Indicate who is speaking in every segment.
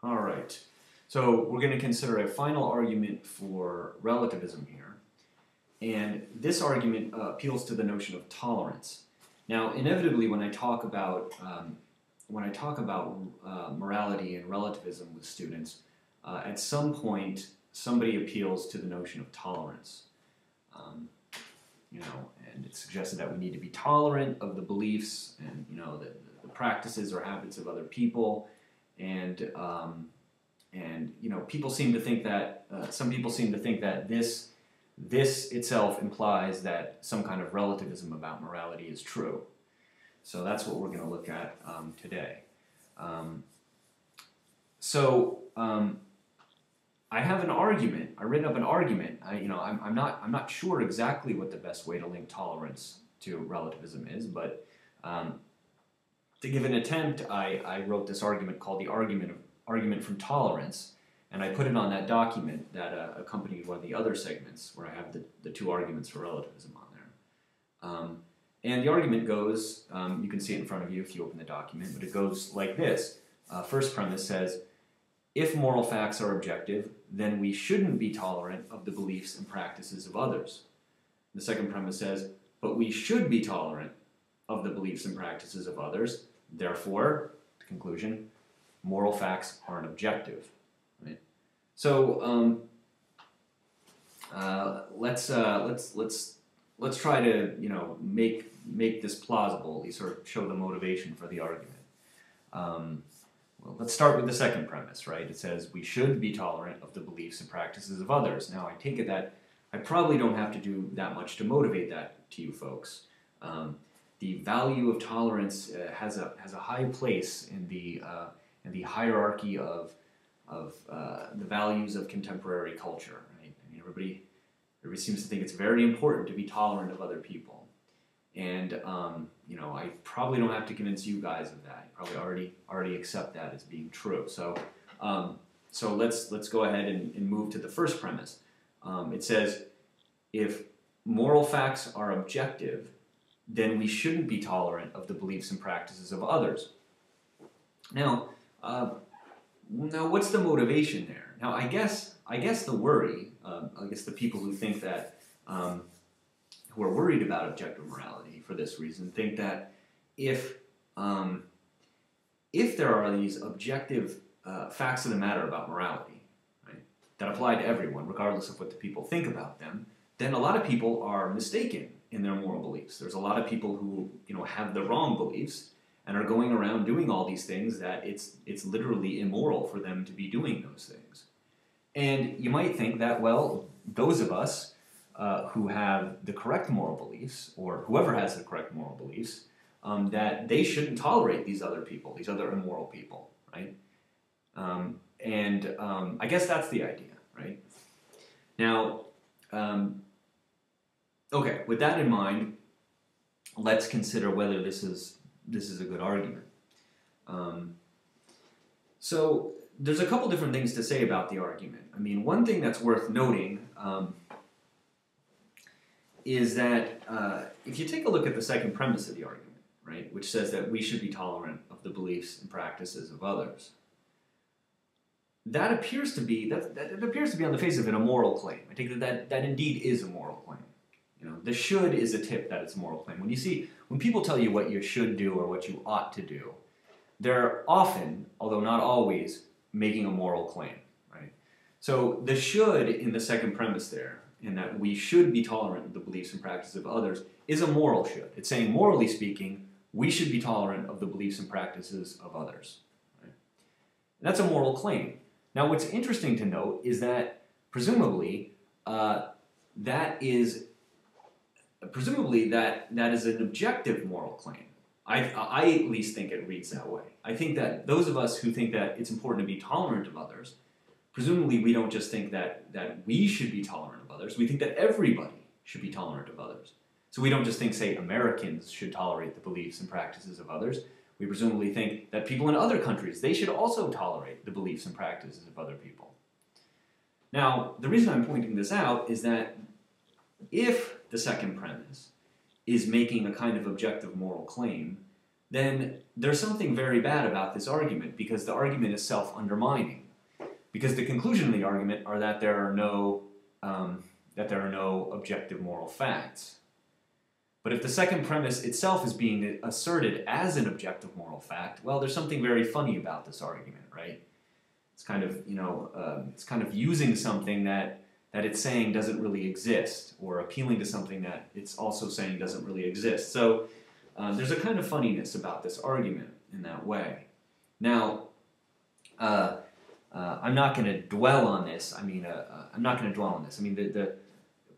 Speaker 1: All right. So we're going to consider a final argument for relativism here. And this argument appeals to the notion of tolerance. Now, inevitably, when I talk about morality and relativism with students, at some point somebody appeals to the notion of tolerance. And it's suggested that we need to be tolerant of the beliefs and the practices or habits of other people, and people seem to think that some people seem to think that this itself implies that some kind of relativism about morality is true. So that's what we're going to look at today. I have an argument. I written up an argument. I'm not sure exactly what the best way to link tolerance to relativism is, but to give an attempt, I wrote this argument called the argument from tolerance, and I put it on that document that accompanied one of the other segments where I have the two arguments for relativism on there. And the argument goes, you can see it in front of you if you open the document, but it goes like this. First premise says, if moral facts are objective, then we shouldn't be tolerant of the beliefs and practices of others. The second premise says, but we should be tolerant of the beliefs and practices of others. Therefore, the conclusion, moral facts aren't objective. Right? So let's try to make this plausible, at least sort of show the motivation for the argument. Well, let's start with the second premise, right? It says we should be tolerant of the beliefs and practices of others. Now, I take it that I probably don't have to do that much to motivate that to you folks. The value of tolerance has a high place in the hierarchy of the values of contemporary culture. Right? I mean, everybody seems to think it's very important to be tolerant of other people, and I probably don't have to convince you guys of that. You probably already accept that as being true. So let's go ahead and move to the first premise. It says, if moral facts are objective, then we shouldn't be tolerant of the beliefs and practices of others. Now what's the motivation there? Now, I guess the worry, I guess the people who think that, who are worried about objective morality for this reason, think that if there are these objective facts of the matter about morality, right, that apply to everyone, regardless of what the people think about them, then a lot of people are mistaken in their moral beliefs. There's a lot of people who have the wrong beliefs and are going around doing all these things that it's literally immoral for them to be doing those things. And you might think that, well, those of us who have the correct moral beliefs, or whoever has the correct moral beliefs, that they shouldn't tolerate these other people, these other immoral people, right? I guess that's the idea, right? Now, okay, with that in mind, let's consider whether this is a good argument. So there's a couple different things to say about the argument. I mean, one thing that's worth noting is that if you take a look at the second premise of the argument, right, which says that we should be tolerant of the beliefs and practices of others, that appears to be on the face of it a moral claim. I take that indeed is a moral claim. The should is a tip that it's a moral claim. When people tell you what you should do or what you ought to do, they're often, although not always, making a moral claim, right? So the should in the second premise there, in that we should be tolerant of the beliefs and practices of others, is a moral should. It's saying, morally speaking, we should be tolerant of the beliefs and practices of others. Right? And that's a moral claim. Now, what's interesting to note is that presumably that is an objective moral claim. I at least think it reads that way. I think that those of us who think that it's important to be tolerant of others, presumably we don't just think that we should be tolerant of others, we think that everybody should be tolerant of others. So we don't just think, say, Americans should tolerate the beliefs and practices of others. We presumably think that people in other countries, they should also tolerate the beliefs and practices of other people. Now, the reason I'm pointing this out is that if the second premise is making a kind of objective moral claim, then there's something very bad about this argument, because the argument is self-undermining. Because the conclusion of the argument are that there are no objective moral facts. But if the second premise itself is being asserted as an objective moral fact, well, there's something very funny about this argument, right? It's kind of, it's kind of using something that it's saying doesn't really exist, or appealing to something that it's also saying doesn't really exist. So there's a kind of funniness about this argument in that way. Now, I'm not going to dwell on this. I'm not going to dwell on this.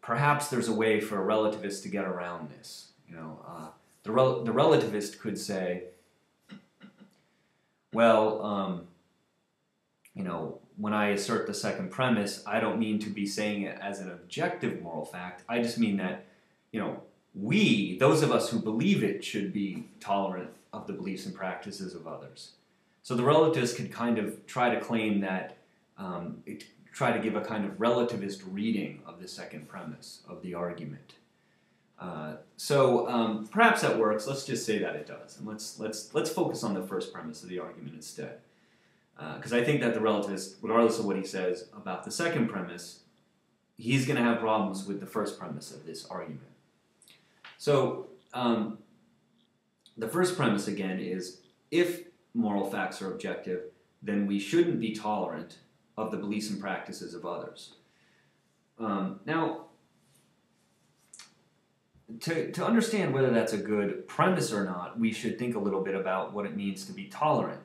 Speaker 1: Perhaps there's a way for a relativist to get around this. The relativist could say, well, when I assert the second premise, I don't mean to be saying it as an objective moral fact. I just mean that, we, those of us who believe it, should be tolerant of the beliefs and practices of others. So the relativist could kind of try to claim that, try to give a kind of relativist reading of the second premise of the argument. Perhaps that works. Let's just say that it does, and let's focus on the first premise of the argument instead. Because I think that the relativist, regardless of what he says about the second premise, he's going to have problems with the first premise of this argument. So, the first premise, again, is if moral facts are objective, then we shouldn't be tolerant of the beliefs and practices of others. Now, to understand whether that's a good premise or not, we should think a little bit about what it means to be tolerant.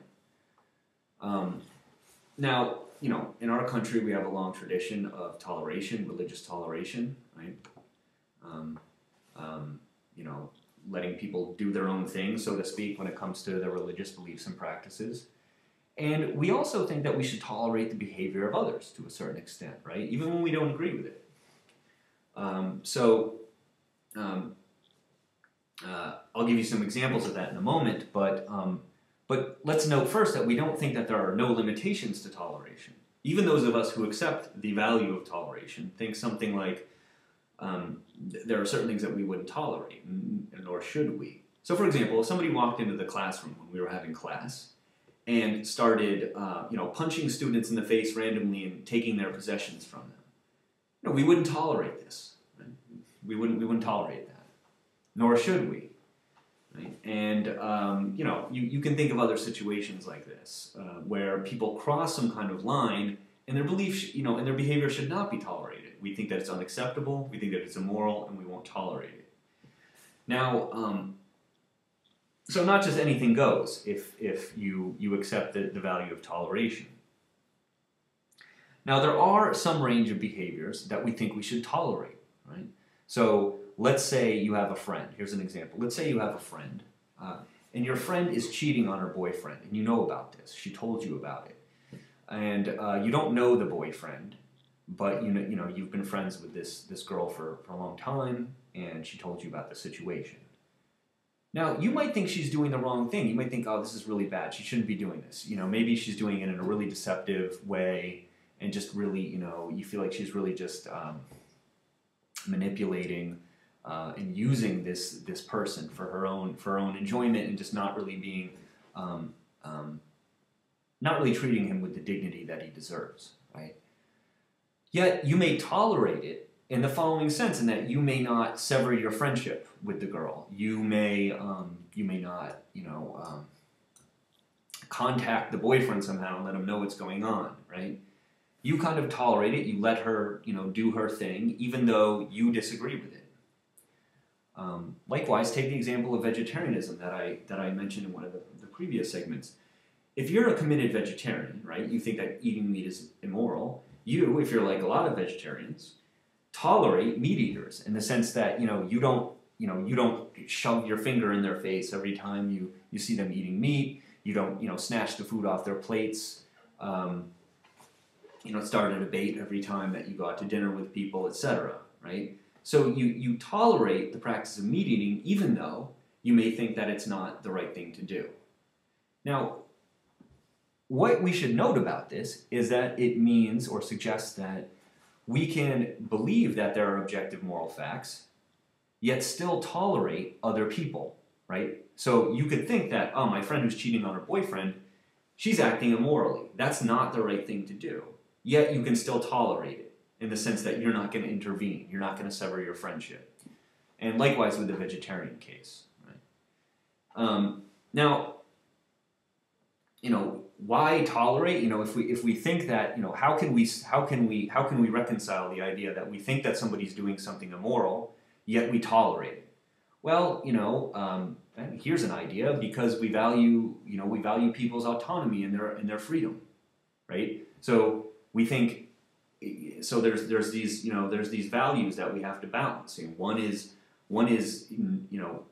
Speaker 1: Now, in our country, we have a long tradition of toleration, religious toleration, right? Letting people do their own thing, so to speak, when it comes to their religious beliefs and practices. And we also think that we should tolerate the behavior of others to a certain extent, right? Even when we don't agree with it. I'll give you some examples of that in a moment, but let's note first that we don't think that there are no limitations to toleration. Even those of us who accept the value of toleration think something like, there are certain things that we wouldn't tolerate, nor should we. So for example, if somebody walked into the classroom when we were having class and started punching students in the face randomly and taking their possessions from them, we wouldn't tolerate this. Right? We wouldn't tolerate that, nor should we. Right? And you can think of other situations like this where people cross some kind of line, and their belief, and their behavior should not be tolerated. We think that it's unacceptable, we think that it's immoral, and we won't tolerate it. Now, so not just anything goes if you accept the value of toleration. Now, there are some range of behaviors that we think we should tolerate, right? So let's say you have a friend. Here's an example. Let's say you have a friend, and your friend is cheating on her boyfriend, and you know about this. She told you about it. And you don't know the boyfriend, but you've been friends with this girl for a long time, and she told you about the situation. Now, you might think she's doing the wrong thing. You might think, oh, this is really bad. She shouldn't be doing this. Maybe she's doing it in a really deceptive way, and just really, you feel like she's really just manipulating and using this person for her own enjoyment, and just not really being not really treating him with the dignity that he deserves, right? Yet you may tolerate it in the following sense, in that you may not sever your friendship with the girl. You may not contact the boyfriend somehow and let him know what's going on, right? You kind of tolerate it. You let her do her thing, even though you disagree with it. Likewise, take the example of vegetarianism that I mentioned in one of the previous segments. If you're a committed vegetarian, right, you think that eating meat is immoral. You, if you're like a lot of vegetarians, tolerate meat eaters in the sense that you don't shove your finger in their face every time you see them eating meat. You don't snatch the food off their plates. Start a debate every time that you go out to dinner with people, etc. Right? So you tolerate the practice of meat eating, even though you may think that it's not the right thing to do. Now, what we should note about this is that it means or suggests that we can believe that there are objective moral facts, yet still tolerate other people, right? So you could think that, oh, my friend who's cheating on her boyfriend, she's acting immorally. That's not the right thing to do. Yet you can still tolerate it in the sense that you're not going to intervene. You're not going to sever your friendship. And likewise with the vegetarian case. Right? Now, why tolerate? If we think that, how can we reconcile the idea that we think that somebody's doing something immoral, yet we tolerate it? Well, here's an idea, because we value people's autonomy and their freedom, right? So we think, so there's these values that we have to balance. One is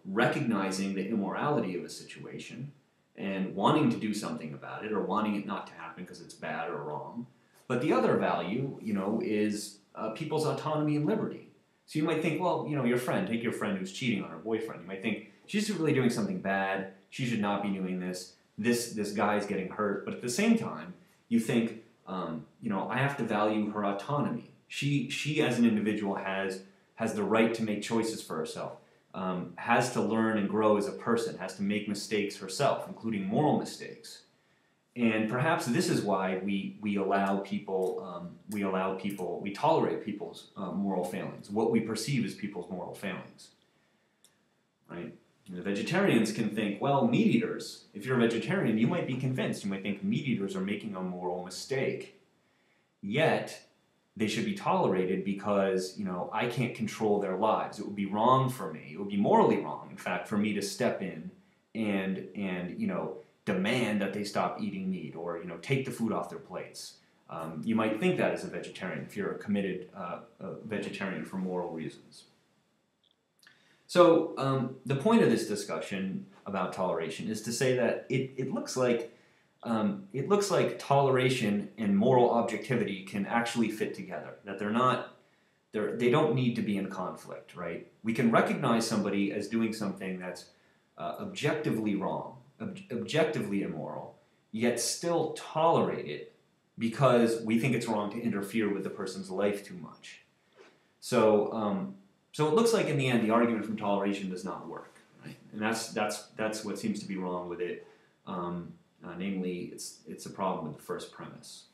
Speaker 1: recognizing the immorality of a situation and wanting to do something about it, or wanting it not to happen because it's bad or wrong. But the other value, is people's autonomy and liberty. So you might think, well, take your friend who's cheating on her boyfriend. You might think, she's really doing something bad. She should not be doing this. This guy's getting hurt. But at the same time, you think, I have to value her autonomy. She as an individual has the right to make choices for herself. Has to learn and grow as a person, has to make mistakes herself, including moral mistakes. And perhaps this is why we tolerate people's moral failings, what we perceive as people's moral failings. Right? The vegetarians can think, well, meat eaters, if you're a vegetarian, you might be convinced, you might think meat eaters are making a moral mistake. Yet, they should be tolerated because, I can't control their lives. It would be wrong for me. It would be morally wrong, in fact, for me to step in and demand that they stop eating meat, or, take the food off their plates. You might think that as a vegetarian, if you're a committed vegetarian for moral reasons. So the point of this discussion about toleration is to say that it looks like toleration and moral objectivity can actually fit together. That they don't need to be in conflict, right? We can recognize somebody as doing something that's objectively wrong, objectively immoral, yet still tolerate it because we think it's wrong to interfere with the person's life too much. So it looks like in the end the argument from toleration does not work, right? And that's what seems to be wrong with it. Namely, it's a problem with the first premise.